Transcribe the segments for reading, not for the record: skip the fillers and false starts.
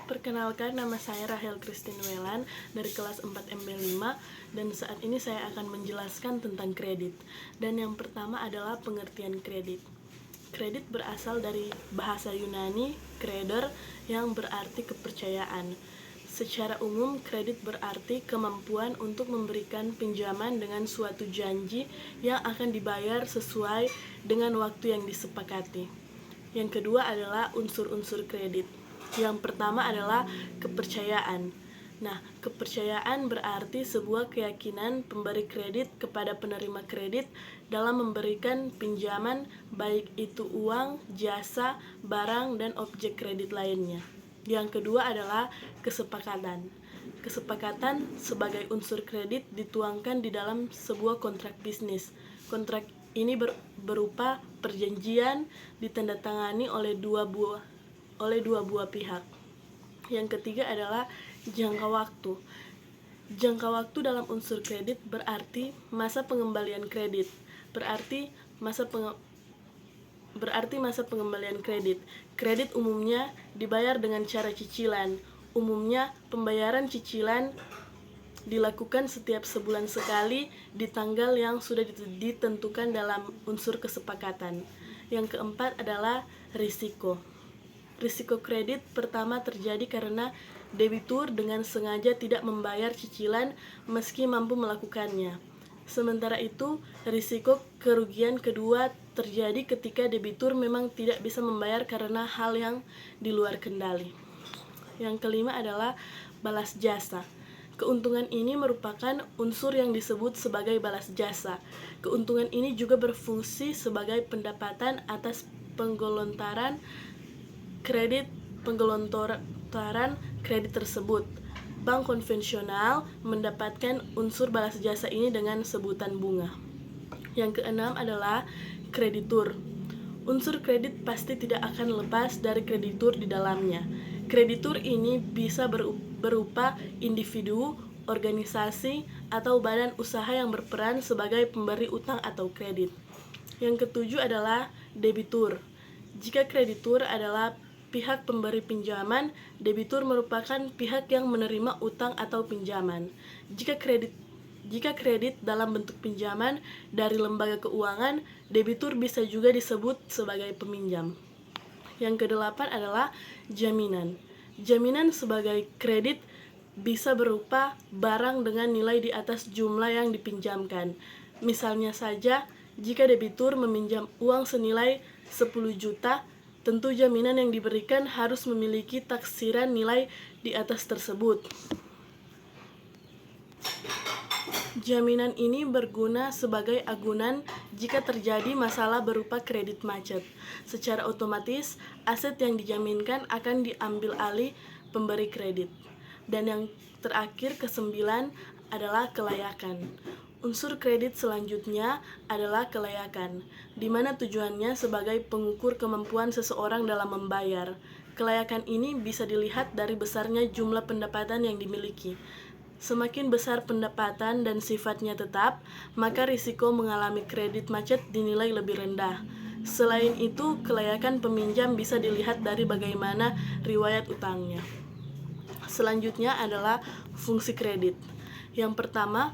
Perkenalkan, nama saya Rahel Christine Welan dari kelas 4 MB5 dan saat ini saya akan menjelaskan tentang kredit. Dan yang pertama adalah pengertian kredit. Kredit berasal dari bahasa Yunani kreder yang berarti kepercayaan. Secara umum, kredit berarti kemampuan untuk memberikan pinjaman dengan suatu janji yang akan dibayar sesuai dengan waktu yang disepakati. Yang kedua adalah unsur-unsur kredit. Yang pertama adalah kepercayaan. Nah, kepercayaan berarti sebuah keyakinan pemberi kredit kepada penerima kredit dalam memberikan pinjaman, baik itu uang, jasa, barang, dan objek kredit lainnya. Yang kedua adalah kesepakatan. Kesepakatan sebagai unsur kredit dituangkan di dalam sebuah kontrak bisnis. Kontrak ini berupa perjanjian ditandatangani oleh dua buah pihak. Yang ketiga adalah jangka waktu. Jangka waktu dalam unsur kredit berarti masa pengembalian kredit. Berarti masa pengembalian kredit. Kredit umumnya dibayar dengan cara cicilan. Umumnya pembayaran cicilan dilakukan setiap sebulan sekali di tanggal yang sudah ditentukan dalam unsur kesepakatan. Yang keempat adalah risiko. Risiko kredit pertama terjadi karena debitur dengan sengaja tidak membayar cicilan meski mampu melakukannya. Sementara itu, risiko kerugian kedua terjadi ketika debitur memang tidak bisa membayar karena hal yang di luar kendali. Yang kelima adalah balas jasa. Keuntungan ini merupakan unsur yang disebut sebagai balas jasa. Keuntungan ini juga berfungsi sebagai pendapatan atas penggelontoran kredit tersebut. Bank konvensional mendapatkan unsur balas jasa ini dengan sebutan bunga. Yang keenam adalah kreditur. Unsur kredit pasti tidak akan lepas dari kreditur di dalamnya. Kreditur ini bisa berupa individu, organisasi, atau badan usaha yang berperan sebagai pemberi utang atau kredit. Yang ketujuh adalah debitur. Jika kreditur adalah pihak pemberi pinjaman, debitur merupakan pihak yang menerima utang atau pinjaman. Jika kredit dalam bentuk pinjaman dari lembaga keuangan, debitur bisa juga disebut sebagai peminjam. Yang kedelapan adalah jaminan. Jaminan sebagai kredit bisa berupa barang dengan nilai di atas jumlah yang dipinjamkan. Misalnya saja, jika debitur meminjam uang senilai 10 juta, tentu jaminan yang diberikan harus memiliki taksiran nilai di atas tersebut. Jaminan ini berguna sebagai agunan jika terjadi masalah berupa kredit macet. Secara otomatis, aset yang dijaminkan akan diambil alih pemberi kredit. Dan yang terakhir, kesembilan, adalah kelayakan. Unsur kredit selanjutnya adalah kelayakan, di mana tujuannya sebagai pengukur kemampuan seseorang dalam membayar. Kelayakan ini bisa dilihat dari besarnya jumlah pendapatan yang dimiliki. Semakin besar pendapatan dan sifatnya tetap, maka risiko mengalami kredit macet dinilai lebih rendah. Selain itu, kelayakan peminjam bisa dilihat dari bagaimana riwayat utangnya. Selanjutnya adalah fungsi kredit. Yang pertama,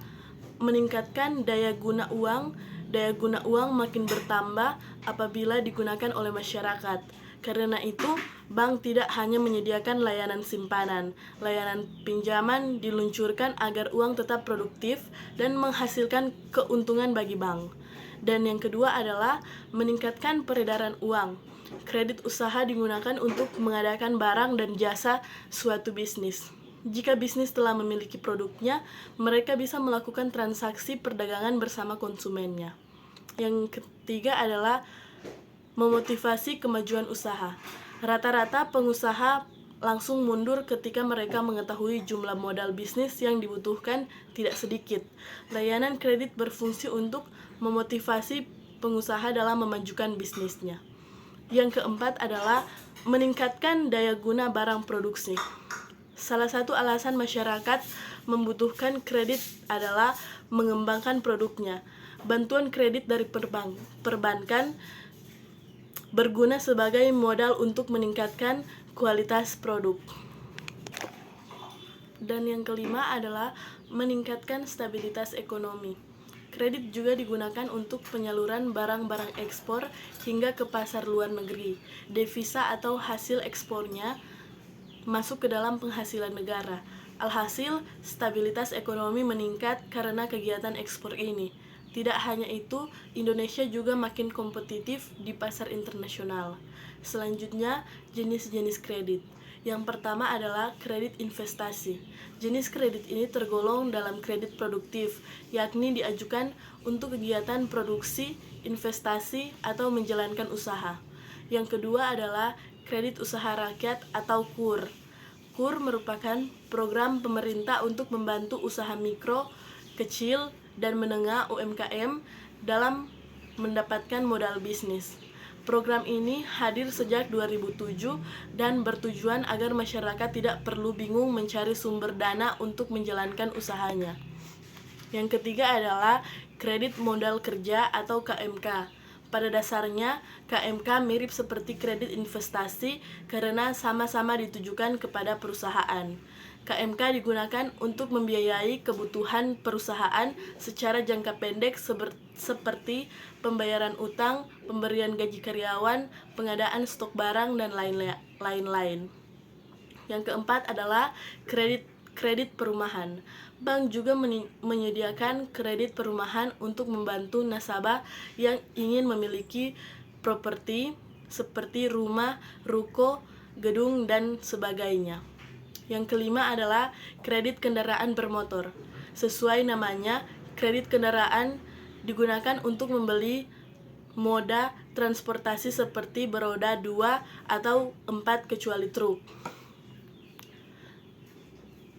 meningkatkan daya guna uang. Daya guna uang makin bertambah apabila digunakan oleh masyarakat. Karena itu, bank tidak hanya menyediakan layanan simpanan. Layanan pinjaman diluncurkan agar uang tetap produktif dan menghasilkan keuntungan bagi bank. Dan yang kedua adalah meningkatkan peredaran uang. Kredit usaha digunakan untuk mengadakan barang dan jasa suatu bisnis. Jika bisnis telah memiliki produknya, mereka bisa melakukan transaksi perdagangan bersama konsumennya. Yang ketiga adalah memotivasi kemajuan usaha. Rata-rata pengusaha langsung mundur ketika mereka mengetahui jumlah modal bisnis yang dibutuhkan tidak sedikit. Layanan kredit berfungsi untuk memotivasi pengusaha dalam memajukan bisnisnya. Yang keempat adalah meningkatkan daya guna barang produksi. Salah satu alasan masyarakat membutuhkan kredit adalah mengembangkan produknya. Bantuan kredit dari perbankan berguna sebagai modal untuk meningkatkan kualitas produk. Dan yang kelima adalah meningkatkan stabilitas ekonomi. Kredit juga digunakan untuk penyaluran barang-barang ekspor hingga ke pasar luar negeri. Devisa atau hasil ekspornya masuk ke dalam penghasilan negara. Alhasil, stabilitas ekonomi meningkat karena kegiatan ekspor ini. Tidak hanya itu, Indonesia juga makin kompetitif di pasar internasional. Selanjutnya, jenis-jenis kredit. Yang pertama adalah kredit investasi. Jenis kredit ini tergolong dalam kredit produktif, yakni diajukan untuk kegiatan produksi, investasi, atau menjalankan usaha. Yang kedua adalah kredit usaha rakyat atau KUR. KUR merupakan program pemerintah untuk membantu usaha mikro, kecil, dan menengah UMKM dalam mendapatkan modal bisnis. Program ini hadir sejak 2007 dan bertujuan agar masyarakat tidak perlu bingung mencari sumber dana untuk menjalankan usahanya. Yang ketiga adalah kredit modal kerja atau KMK. Pada dasarnya, KMK mirip seperti kredit investasi karena sama-sama ditujukan kepada perusahaan. KMK digunakan untuk membiayai kebutuhan perusahaan secara jangka pendek seperti pembayaran utang, pemberian gaji karyawan, pengadaan stok barang, dan lain-lain. Yang keempat adalah kredit perumahan. Bank juga menyediakan kredit perumahan untuk membantu nasabah yang ingin memiliki properti seperti rumah, ruko, gedung, dan sebagainya. Yang kelima adalah kredit kendaraan bermotor. Sesuai namanya, kredit kendaraan digunakan untuk membeli moda transportasi seperti beroda 2 atau 4 kecuali truk.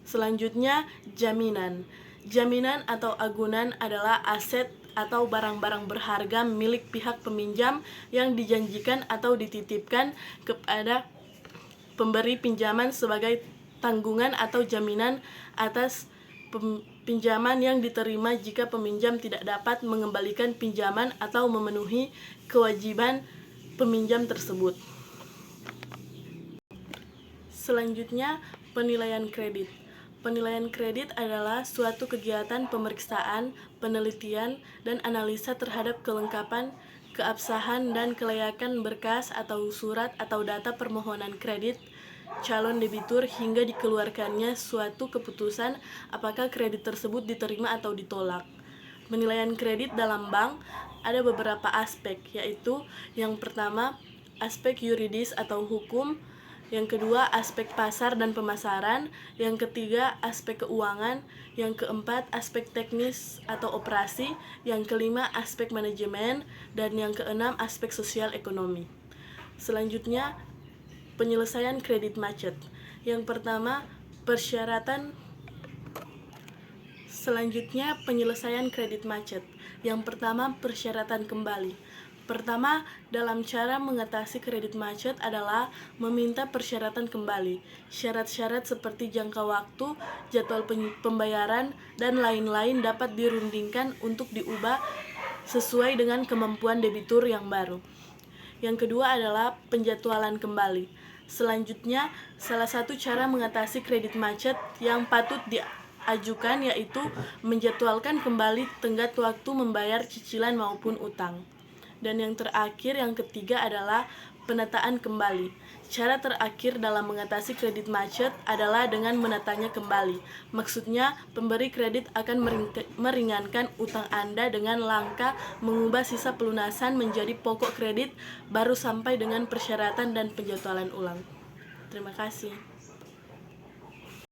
Selanjutnya, jaminan. Jaminan atau agunan adalah aset atau barang-barang berharga milik pihak peminjam yang dijanjikan atau dititipkan kepada pemberi pinjaman sebagai tanggungan atau jaminan atas pinjaman yang diterima jika peminjam tidak dapat mengembalikan pinjaman atau memenuhi kewajiban peminjam tersebut. Selanjutnya, penilaian kredit. Penilaian kredit adalah suatu kegiatan pemeriksaan, penelitian, dan analisa terhadap kelengkapan, keabsahan, dan kelayakan berkas atau surat atau data permohonan kredit calon debitur hingga dikeluarkannya suatu keputusan apakah kredit tersebut diterima atau ditolak. Penilaian kredit dalam bank ada beberapa aspek, yaitu yang pertama, aspek yuridis atau hukum, yang kedua, aspek pasar dan pemasaran, yang ketiga, aspek keuangan, yang keempat, aspek teknis atau operasi, yang kelima, aspek manajemen, dan yang keenam, aspek sosial ekonomi. Selanjutnya, penyelesaian kredit macet. Yang pertama, penyelesaian kredit macet. Yang pertama, persyaratan kembali. Pertama, dalam cara mengatasi kredit macet adalah meminta persyaratan kembali. Syarat-syarat seperti jangka waktu, jadwal pembayaran, dan lain-lain dapat dirundingkan untuk diubah sesuai dengan kemampuan debitur yang baru. Yang kedua adalah penjadwalan kembali. Selanjutnya, salah satu cara mengatasi kredit macet yang patut diajukan yaitu menjadwalkan kembali tenggat waktu membayar cicilan maupun utang. Dan yang terakhir, yang ketiga adalah penataan kembali. Cara terakhir dalam mengatasi kredit macet adalah dengan menatanya kembali. Maksudnya, pemberi kredit akan meringankan utang Anda dengan langkah mengubah sisa pelunasan menjadi pokok kredit baru sampai dengan persyaratan dan penjadwalan ulang. Terima kasih.